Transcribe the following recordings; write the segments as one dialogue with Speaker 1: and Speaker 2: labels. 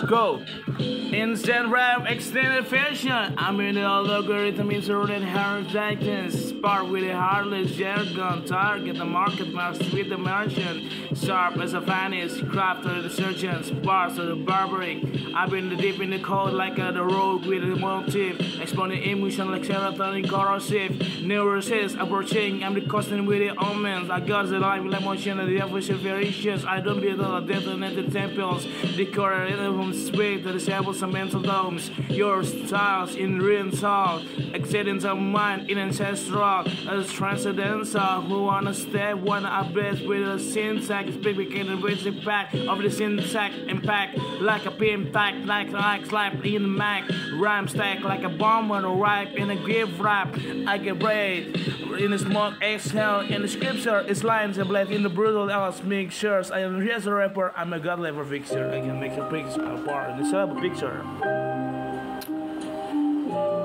Speaker 1: Go. Instant rap, extended fashion. I'm in the algorithm, inserted heritance. Spark with a heartless jargon. Target the market mass with the merchant. Sharp as a finest, craft of the surgeon. Sparse of the barbaric. I've been deep in the code like the rogue with a motive. Exploding emotion like serotonin corrosive. Neurosis approaching. I'm the costing with the omens. I got the life with emotion and the devotion variations. I don't build all the detonated temples. Decorated from sweet to disable some mental domes. Your styles in real soul. Excellence of mind in ancestral. As transcendental. Who wanna step, wanna upgrade with a syntax. Big begin to raise the pack of the syntax impact. Like a pin pack, like slap in the Mac. Rhyme stack like a bomb when a ripe in a gift rap. I get braid in the smoke, exhale in the scripture. It's lines and blade in the brutal else mixtures. I am just a rapper, I'm a god level fixture. I can make a picture apart. This is a picture.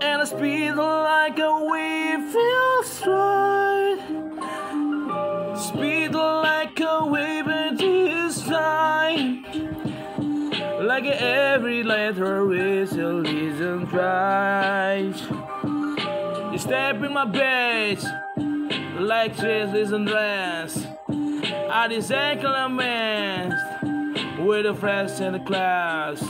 Speaker 1: And I speed like a wave feels right. Speed like a wave at this time. Like every letter is a reason tries. You step in my base, like trees listen dress. I design elements with the fresh in the class.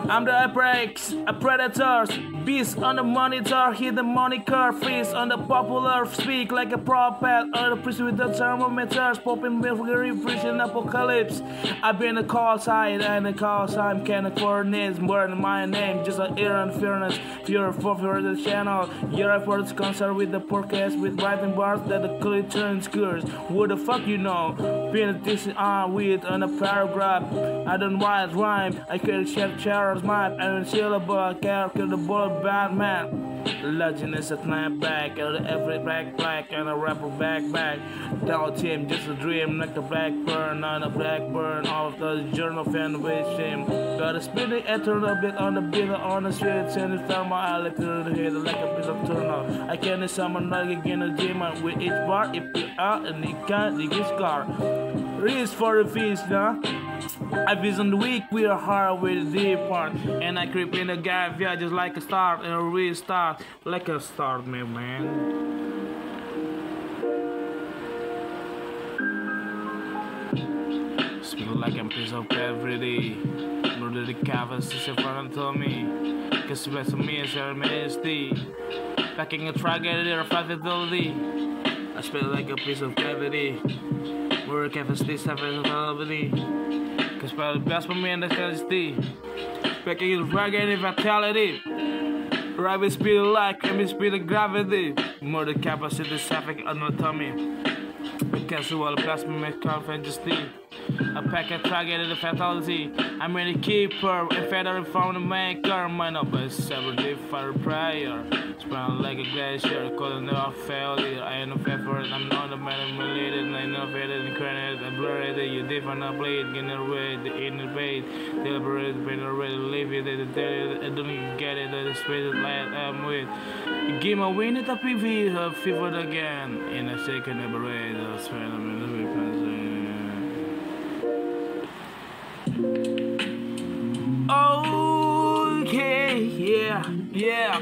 Speaker 1: I'm the breaks, a predators, beast on the monitor, hit the moniker, feast on the popular, speak like a prophet, on the priest with the thermometers, popping very preaching apocalypse. I've been a call sign and a call sign can coordinates, burn my name, just an air and fairness, fear for the channel. Your efforts concerned with the podcast with writing bars that the clear turns curse. What the fuck you know? Being this on with on a paragraph. I don't write rhyme, I could share chairs map and syllable character the bullet Batman. Legend is a snapback and every black and a rapper back. Doubt him, just a dream, like a blackburn on a blackburn. All of the journal fan with him. Gotta spit the eternal bit on the bitter on the street, send it thermal, I like to the head like a bit of turner. I can't summon like again a demon with each bar if you are and you can't dig his car. Reach for the feast, huh? I vision the week with a heart with a deep part. And I creep in the gap, yeah, just like a start and a restart. Like a start, man. Smell like a piece of every day. Brother the canvas is in front of me. Cause bless me is your majesty. Packing a track at it, a fidelity. I smell like a piece of gravity. We're a canvas, this have a availability. Cause probably the best for me in the custody. Packing a track at it, vitality. Rabbit speed like and speed of gravity. More the capacity, traffic anatomy. Because all the plasma make confidence. I pack a target the fatality. I'm in the keeper, a feather from the maker. Mine up by several different prior. Spread like a glacier, calling the off failure. I ain't no favorite, I'm not a man related. I know faded and credit, I blurred it. You different, I blade, generate the inner bait. Deliberate, been already leave it, I don't even get it, the space light I'm with. You give my win at a PV, have fevered again. In a second, I breathe, I swear I'm in the weapons. Okay, yeah.